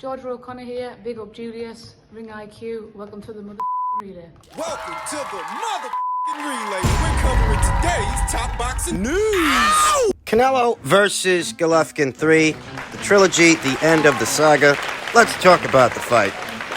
Georgia O'Connor here. Big up Julius. Ring IQ. Welcome to the relay. Welcome to the relay. We're covering today's top boxing news. Ow! Canelo versus Golovkin 3, the trilogy, the end of the saga. Let's talk about the fight.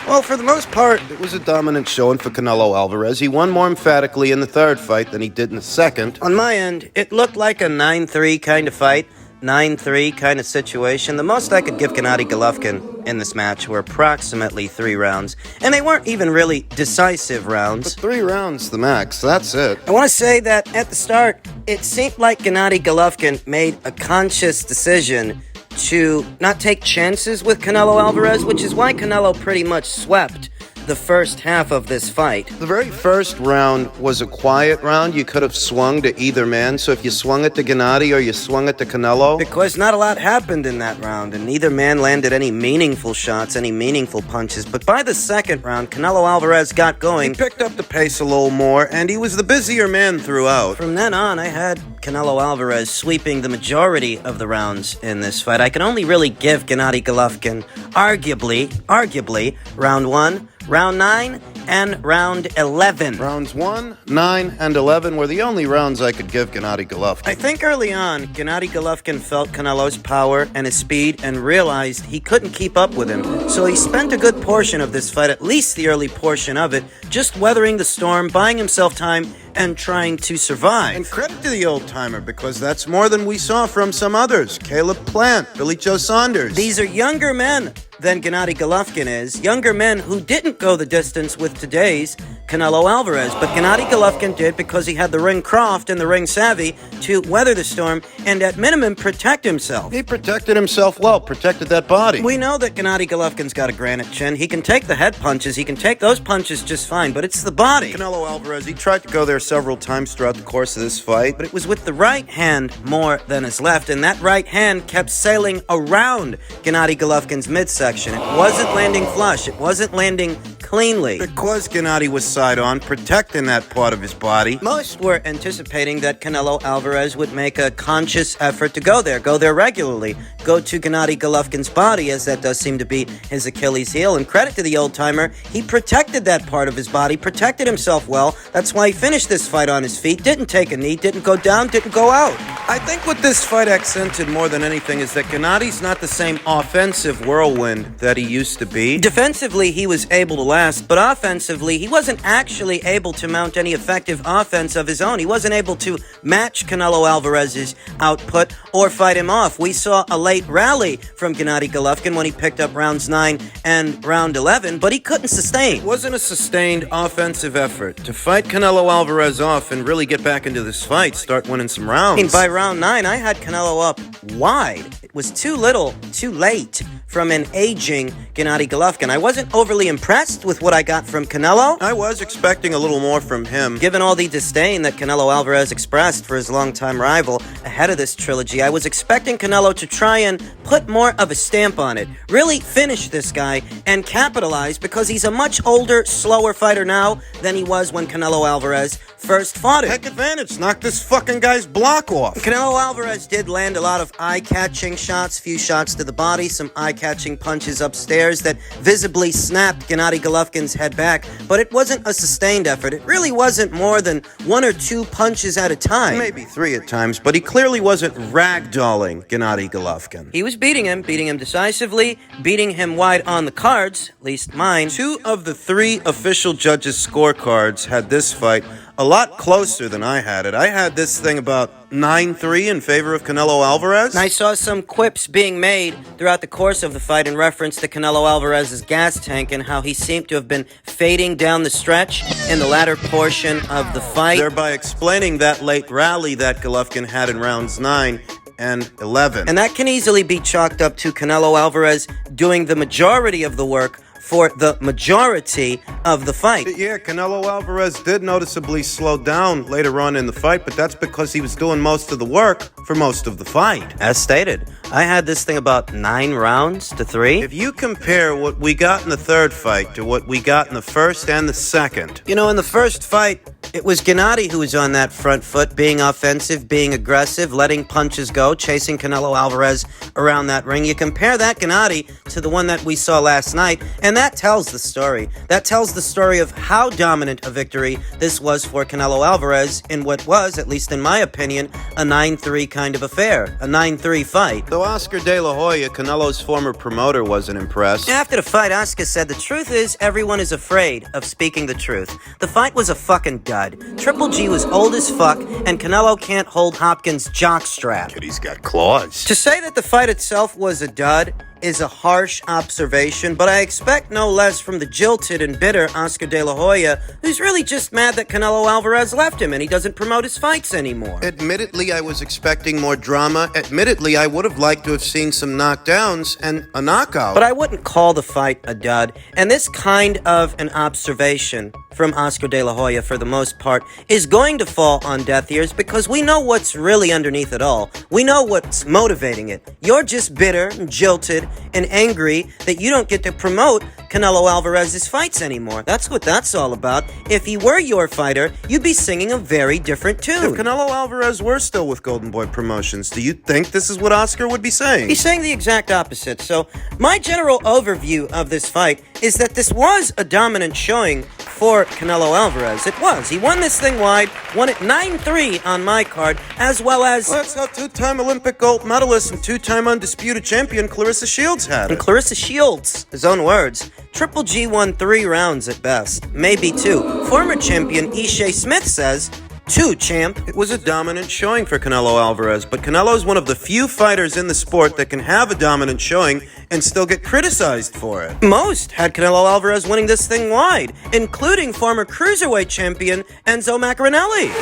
Well, for the most part, it was a dominant showing for Canelo Alvarez. He won more emphatically in the third fight than he did in the second. On my end, it looked like a 9-3 kind of fight. 9-3 kind of situation. The most I could give Gennady Golovkin in this match were approximately 3 rounds. And they weren't even really decisive rounds. But 3 rounds, the max. That's it. I want to say that at the start, it seemed like Gennady Golovkin made a conscious decision to not take chances with Canelo Alvarez, which is why Canelo pretty much swept the first half of this fight. The very first round was a quiet round. You could have swung to either man. So if you swung it to Gennady or you swung it to Canelo, because not a lot happened in that round, and neither man landed any meaningful shots, any meaningful punches. But by the second round, Canelo Alvarez got going. He picked up the pace a little more, and he was the busier man throughout. From then on, I had Canelo Alvarez sweeping the majority of the rounds in this fight. I can only really give Gennady Golovkin, arguably, round 1, round 9, and round 11. Rounds 1, 9, and 11 were the only rounds I could give Gennady Golovkin. I think early on, Gennady Golovkin felt Canelo's power and his speed and realized he couldn't keep up with him. So he spent a good portion of this fight, at least the early portion of it, just weathering the storm, buying himself time, and trying to survive. And credit to the old-timer, because that's more than we saw from some others. Caleb Plant, Billy Joe Saunders. These are younger men than Gennady Golovkin is. Younger men who didn't go the distance with today's Canelo Alvarez. But Gennady Golovkin did because he had the ring craft and the ring savvy to weather the storm and at minimum protect himself. He protected himself well, protected that body. We know that Gennady Golovkin's got a granite chin. He can take the head punches. He can take those punches just fine, but it's the body. Canelo Alvarez, he tried to go there several times throughout the course of this fight, but it was with the right hand more than his left, and that right hand kept sailing around Gennady Golovkin's midsection. It wasn't landing flush. It wasn't landing cleanly. Because Gennady was side on, protecting that part of his body, most were anticipating that Canelo Alvarez would make a conscious effort to go there regularly, go to Gennady Golovkin's body, as that does seem to be his Achilles heel. And credit to the old-timer, he protected that part of his body, protected himself well. That's why he finished this fight on his feet, didn't take a knee, didn't go down, didn't go out. I think what this fight accented more than anything is that Gennady's not the same offensive whirlwind that he used to be. Defensively, he was able to last, but offensively, he wasn't actually able to mount any effective offense of his own. He wasn't able to match Canelo Alvarez's output or fight him off. We saw a late rally from Gennady Golovkin when he picked up rounds 9 and round 11, but he couldn't sustain. It wasn't a sustained offensive effort to fight Canelo Alvarez off and really get back into this fight, start winning some rounds. I mean, by round 9, I had Canelo up wide. It was too little, too late from an aging Gennady Golovkin. I wasn't overly impressed with what I got from Canelo. I was expecting a little more from him. Given all the disdain that Canelo Alvarez expressed for his longtime rival ahead of this trilogy, I was expecting Canelo to try and put more of a stamp on it. Really finish this guy and capitalize, because he's a much older, slower fighter now than he was when Canelo Alvarez first fought him. Heck advantage, knock this fucking guy's block off. Canelo Alvarez did land a lot of eye-catching shots, few shots to the body, some eye-catching punches upstairs that visibly snapped Gennady Golovkin's head back, but it wasn't a sustained effort. It really wasn't more than 1 or 2 punches at a time. Maybe 3 at times, but he clearly wasn't ragdolling Gennady Golovkin. He was beating him decisively, beating him wide on the cards, at least mine. 2 of the 3 official judges' scorecards had this fight a lot closer than I had it. I had this thing about 9-3 in favor of Canelo Alvarez. And I saw some quips being made throughout the course of the fight in reference to Canelo Alvarez's gas tank and how he seemed to have been fading down the stretch in the latter portion of the fight, thereby explaining that late rally that Golovkin had in rounds 9 and 11. And that can easily be chalked up to Canelo Alvarez doing the majority of the work for the majority of the fight. Yeah, Canelo Alvarez did noticeably slow down later on in the fight, but that's because he was doing most of the work for most of the fight. As stated, I had this thing about 9 rounds to 3. If you compare what we got in the third fight to what we got in the first and the second, you know, in the first fight, it was Gennady who was on that front foot, being offensive, being aggressive, letting punches go, chasing Canelo Alvarez around that ring. You compare that Gennady to the one that we saw last night, and that tells the story. That tells the story of how dominant a victory this was for Canelo Alvarez in what was, at least in my opinion, a 9-3 kind of affair, a 9-3 fight. Though Oscar De La Hoya, Canelo's former promoter, wasn't impressed. After the fight, Oscar said, "The truth is, everyone is afraid of speaking the truth. The fight was a fucking dud. Triple G was old as fuck, and Canelo can't hold Hopkins' jockstrap. He's got claws." To say that the fight itself was a dud is a harsh observation, but I expect no less from the jilted and bitter Oscar De La Hoya, who's really just mad that Canelo Alvarez left him and he doesn't promote his fights anymore. Admittedly, I was expecting more drama. Admittedly, I would have liked to have seen some knockdowns and a knockout. But I wouldn't call the fight a dud, and this kind of an observation from Oscar De La Hoya, for the most part, is going to fall on deaf ears because we know what's really underneath it all. We know what's motivating it. You're just bitter and jilted and angry that you don't get to promote Canelo Alvarez's fights anymore. That's what that's all about. If he were your fighter, you'd be singing a very different tune. If Canelo Alvarez were still with Golden Boy Promotions, do you think this is what Oscar would be saying? He's saying the exact opposite. So my general overview of this fight is that this was a dominant showing for Canelo Alvarez. It was. He won this thing wide, won it 9-3 on my card, as well as... Well, that's how two-time Olympic gold medalist and two-time undisputed champion Clarissa Shields had it. And Clarissa Shields, his own words, Triple G won 3 rounds at best, maybe 2. Former champion Ishe Smith says... 2, champ. It was a dominant showing for Canelo Alvarez, but Canelo's one of the few fighters in the sport that can have a dominant showing and still get criticized for it. Most had Canelo Alvarez winning this thing wide, including former cruiserweight champion Enzo Maccarinelli.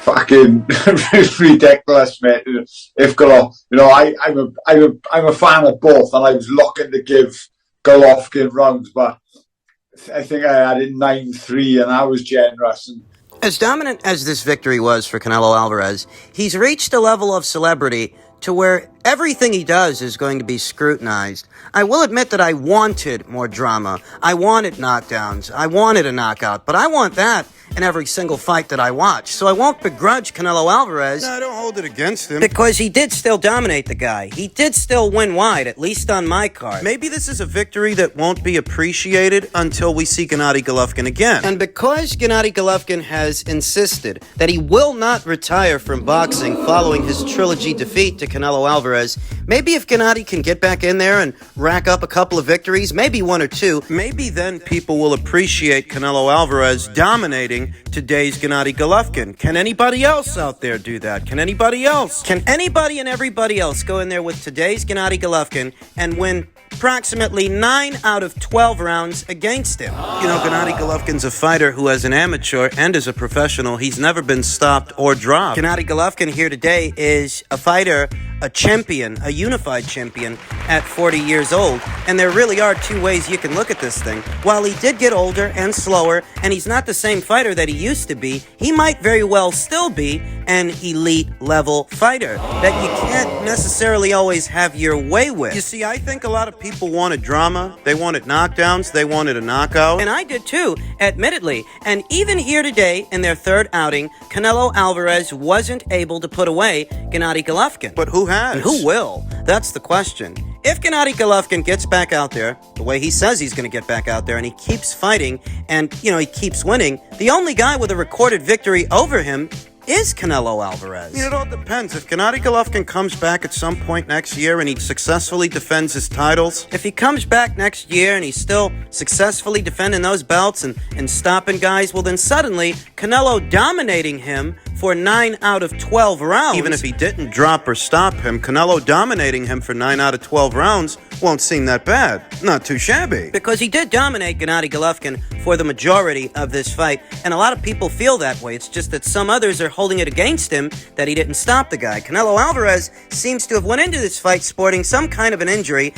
Fucking ridiculous, mate. If I'm a fan of both, and I was looking to give Golovkin rounds, but I think I had it 9-3, and I was generous. And as dominant as this victory was for Canelo Alvarez, he's reached a level of celebrity to where everything he does is going to be scrutinized. I will admit that I wanted more drama. I wanted knockdowns. I wanted a knockout. But I want that in every single fight that I watch. So I won't begrudge Canelo Alvarez. No, I don't hold it against him. Because he did still dominate the guy. He did still win wide, at least on my card. Maybe this is a victory that won't be appreciated until we see Gennady Golovkin again. And because Gennady Golovkin has insisted that he will not retire from boxing following his trilogy defeat to Canelo Alvarez, maybe if Gennady can get back in there and rack up a couple of victories, maybe 1 or 2, maybe then people will appreciate Canelo Alvarez dominating today's Gennady Golovkin. Can anybody else out there do that? Can anybody else? Can anybody and everybody else go in there with today's Gennady Golovkin and win approximately 9 out of 12 rounds against him? You know, Gennady Golovkin's a fighter who, as an amateur and as a professional, he's never been stopped or dropped. Gennady Golovkin here today is a fighter, a champion, a unified champion at 40 years old. And there really are 2 ways you can look at this thing. While he did get older and slower, and he's not the same fighter that he used to be, he might very well still be an elite level fighter that you can't necessarily always have your way with. You see, I think a lot of people wanted drama, they wanted knockdowns, they wanted a knockout. And I did too, admittedly. And even here today, in their 3rd outing, Canelo Alvarez wasn't able to put away Gennady Golovkin. But who has? And who will? That's the question. If Gennady Golovkin gets back out there, the way he says he's going to get back out there, and he keeps fighting, and, you know, he keeps winning, the only guy with a recorded victory over him is Canelo Alvarez. It all depends. If Gennady Golovkin comes back at some point next year and he successfully defends his titles, if he comes back next year and he's still successfully defending those belts and stopping guys, well then suddenly Canelo dominating him for 9 out of 12 rounds. Even if he didn't drop or stop him, Canelo dominating him for 9 out of 12 rounds won't seem that bad. Not too shabby. Because he did dominate Gennady Golovkin for the majority of this fight, and a lot of people feel that way. It's just that some others are holding it against him that he didn't stop the guy. Canelo Alvarez seems to have went into this fight sporting some kind of an injury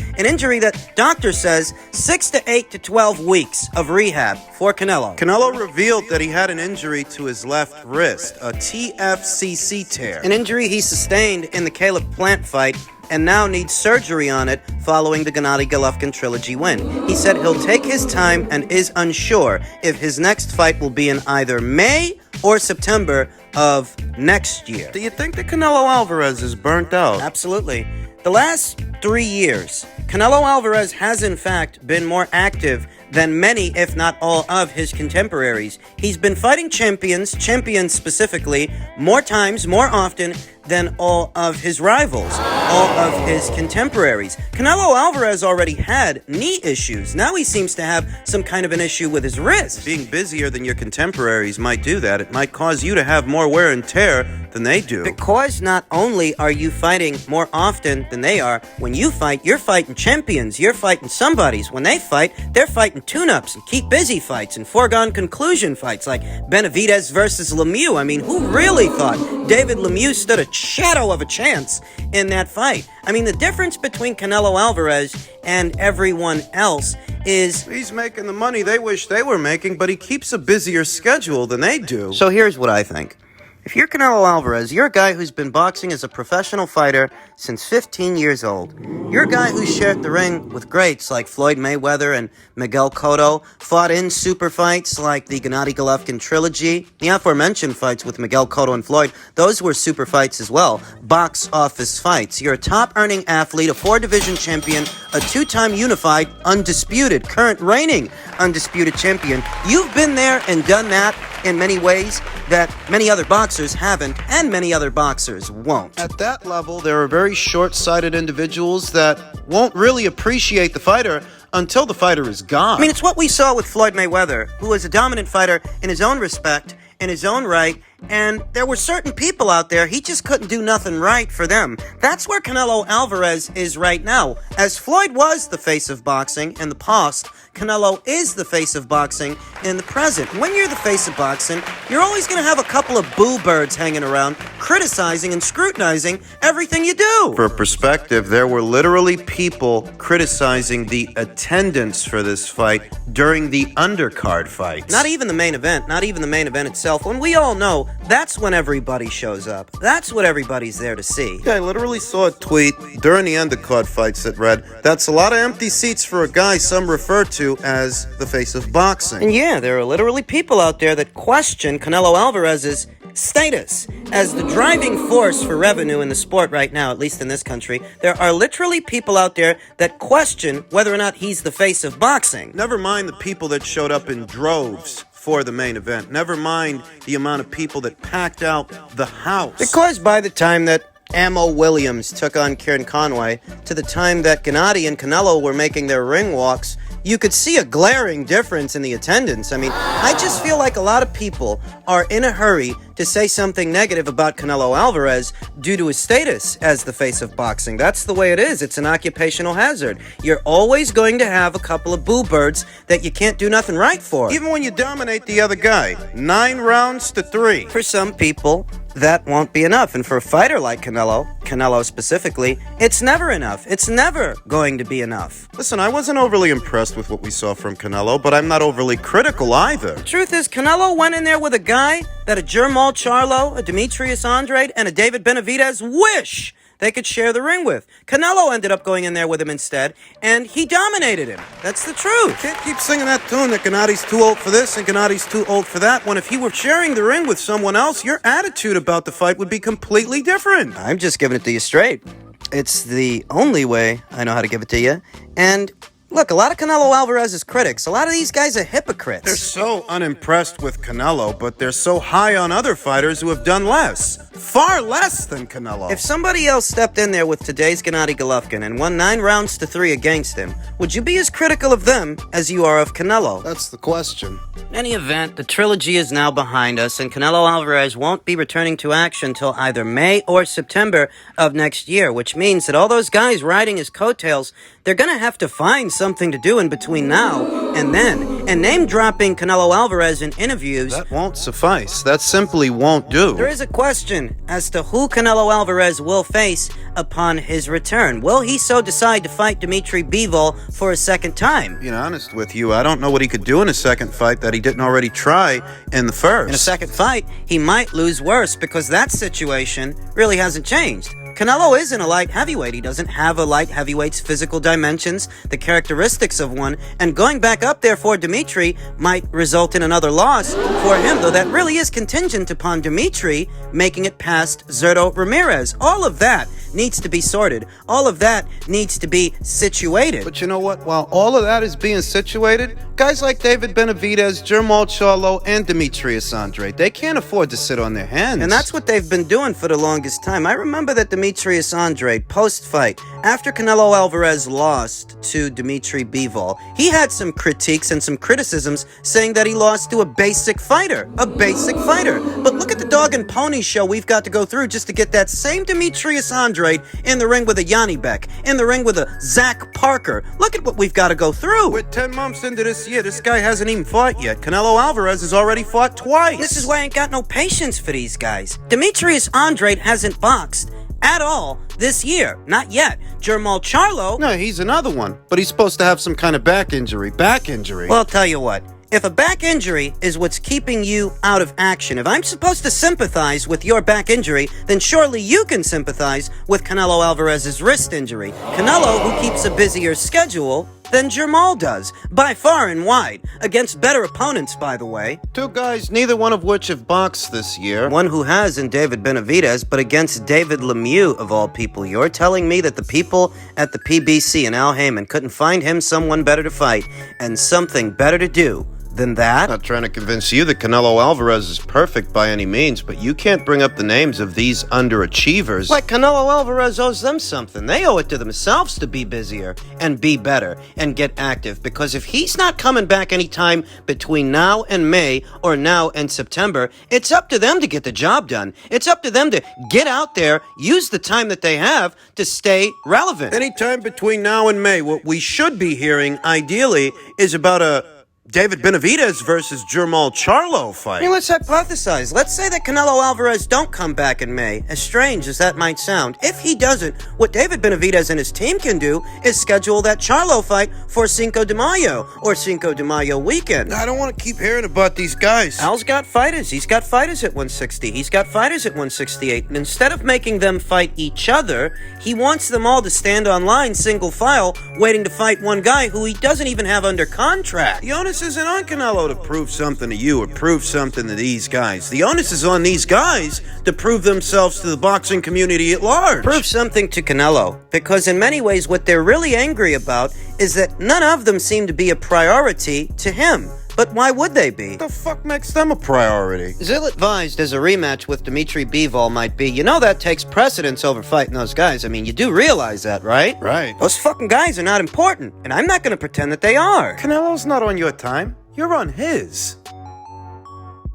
that doctor says 6 to 8 to 12 weeks of rehab for Canelo. Canelo revealed that he had an injury to his left wrist, a TFCC tear. An injury he sustained in the Caleb Plant fight and now needs surgery on it following the Gennady Golovkin trilogy win. He said he'll take his time and is unsure if his next fight will be in either May or September of next year. Do you think that Canelo Alvarez is burnt out? Absolutely. The last 3 years, Canelo Alvarez has in fact been more active than many, if not all, of his contemporaries. He's been fighting champions specifically, more times, more often than all of his rivals, all of his contemporaries. Canelo Alvarez already had knee issues. Now he seems to have some kind of an issue with his wrist. Being busier than your contemporaries might do that. It might cause you to have more wear and tear than they do. Because not only are you fighting more often than they are, when you fight, you're fighting champions, you're fighting somebodies. When they fight, they're fighting tune-ups and keep busy fights and foregone conclusion fights like Benavidez versus Lemieux. I mean, who really thought David Lemieux stood a shadow of a chance in that fight? I mean, the difference between Canelo Alvarez and everyone else is he's making the money they wish they were making, but he keeps a busier schedule than they do. So here's what I think. If you're Canelo Alvarez, you're a guy who's been boxing as a professional fighter since 15 years old. You're a guy who shared the ring with greats like Floyd Mayweather and Miguel Cotto, fought in super fights like the Gennady Golovkin trilogy. The aforementioned fights with Miguel Cotto and Floyd, those were super fights as well, box office fights. You're a top-earning athlete, a 4-division champion, a 2-time unified, undisputed, current reigning undisputed champion. You've been there and done that in many ways that many other boxers haven't, and many other boxers won't. At that level, there are very short-sighted individuals that won't really appreciate the fighter until the fighter is gone. I mean, it's what we saw with Floyd Mayweather, who was a dominant fighter in his own respect, in his own right, and there were certain people out there, he just couldn't do nothing right for them. That's where Canelo Alvarez is right now. As Floyd was the face of boxing in the past, Canelo is the face of boxing in the present. When you're the face of boxing, you're always going to have a couple of boo birds hanging around, criticizing and scrutinizing everything you do. For perspective, there were literally people criticizing the attendance for this fight during the undercard fights. Not even the main event, not even the main event itself. When we all know, that's when everybody shows up. That's what everybody's there to see. Yeah, I literally saw a tweet during the undercard fights that read, "That's a lot of empty seats for a guy some refer to as the face of boxing." And yeah, there are literally people out there that question Canelo Alvarez's status as the driving force for revenue in the sport right now, at least in this country. There are literally people out there that question whether or not he's the face of boxing. Never mind the people that showed up in droves for the main event. Never mind the amount of people that packed out the house. Because by the time that Ammo Williams took on Kieran Conway, to the time that Gennady and Canelo were making their ring walks, you could see a glaring difference in the attendance. I mean, I just feel like a lot of people are in a hurry to say something negative about Canelo Alvarez due to his status as the face of boxing. That's the way it is. It's an occupational hazard. You're always going to have a couple of boo birds that you can't do nothing right for. Even when you dominate the other guy, 9 rounds to 3. For some people, that won't be enough. And for a fighter like Canelo specifically, it's never enough. It's never going to be enough. Listen, I wasn't overly impressed with what we saw from Canelo, but I'm not overly critical either. The truth is, Canelo went in there with a guy that a Jermall Charlo, a Demetrius Andrade, and a David Benavidez wish they could share the ring with. Canelo ended up going in there with him instead, and he dominated him. That's the truth. Can't keep singing that tune that Gennady's too old for this and Gennady's too old for that, when if he were sharing the ring with someone else, your attitude about the fight would be completely different. I'm just giving it to you straight. It's the only way I know how to give it to you. And Look, a lot of Canelo Alvarez's critics, a lot of these guys are hypocrites. They're so unimpressed with Canelo, but they're so high on other fighters who have done less. Far less than Canelo. If somebody else stepped in there with today's Gennady Golovkin and won 9 rounds to 3 against him, would you be as critical of them as you are of Canelo? That's the question. In any event, the trilogy is now behind us, and Canelo Alvarez won't be returning to action till either May or September of next year, which means that all those guys riding his coattails, they're gonna have to find something to do in between now and then. And name-dropping Canelo Alvarez in interviews... That won't suffice. That simply won't do. There is a question as to who Canelo Alvarez will face upon his return. Will he so decide to fight Dimitri Bivol for a second time? Being honest with you, I don't know what he could do in a second fight that he didn't already try in the first. In a second fight, he might lose worse because that situation really hasn't changed. Canelo isn't a light heavyweight. He doesn't have a light heavyweight's physical dimensions, the characteristics of one, and going back up there for Dimitri might result in another loss for him, though that really is contingent upon Dimitri making it past Zurdo Ramirez. All of that needs to be sorted. All of that needs to be situated. But you know what? While all of that is being situated, guys like David Benavidez, Jermall Charlo, and Demetrius Andrade, they can't afford to sit on their hands. And that's what they've been doing for the longest time. I remember that Demetrius Andrade, post-fight, after Canelo Alvarez lost to Dimitri Bivol, he had some critiques and some criticisms saying that he lost to a basic fighter. A basic fighter. But look at the dog and pony show we've got to go through just to get that same Demetrius Andrade in the ring with a Yanni Beck, in the ring with a Zach Parker. Look at what we've got to go through. We're 10 months into this year. This guy hasn't even fought yet. Canelo Alvarez has already fought twice. This is why I ain't got no patience for these guys. Demetrius Andrade hasn't boxed at all this year. Not yet. Jermall Charlo... No, he's another one. But he's supposed to have some kind of back injury. Back injury. Well, I'll tell you what. If a back injury is what's keeping you out of action, if I'm supposed to sympathize with your back injury, then surely you can sympathize with Canelo Alvarez's wrist injury. Canelo, who keeps a busier schedule than Jermall does, by far and wide, against better opponents, by the way. 2 guys, neither one of which have boxed this year. One who has in David Benavidez, but against David Lemieux, of all people. You're telling me that the people at the PBC and Al Heyman couldn't find him someone better to fight and something better to do than that? I'm not trying to convince you that Canelo Alvarez is perfect by any means, but you can't bring up the names of these underachievers. Like Canelo Alvarez owes them something. They owe it to themselves to be busier and be better and get active, because if he's not coming back anytime between now and May or now and September, it's up to them to get the job done. It's up to them to get out there, use the time that they have to stay relevant. Anytime between now and May, what we should be hearing, ideally, is about a David Benavidez versus Jermall Charlo fight. I mean, let's hypothesize. Let's say that Canelo Alvarez don't come back in May. As strange as that might sound. If he doesn't, what David Benavidez and his team can do is schedule that Charlo fight for Cinco de Mayo or Cinco de Mayo weekend. I don't want to keep hearing about these guys. Al's got fighters. He's got fighters at 160. He's got fighters at 168. And instead of making them fight each other, he wants them all to stand online, single file, waiting to fight one guy who he doesn't even have under contract. The onus isn't on Canelo to prove something to you or prove something to these guys. The onus is on these guys to prove themselves to the boxing community at large. Prove something to Canelo, because in many ways what they're really angry about is that none of them seem to be a priority to him. But why would they be? What the fuck makes them a priority? As ill-advised as a rematch with Dimitri Bivol might be, you know that takes precedence over fighting those guys. I mean, you do realize that, right? Right. Those fucking guys are not important, and I'm not gonna pretend that they are. Canelo's not on your time. You're on his.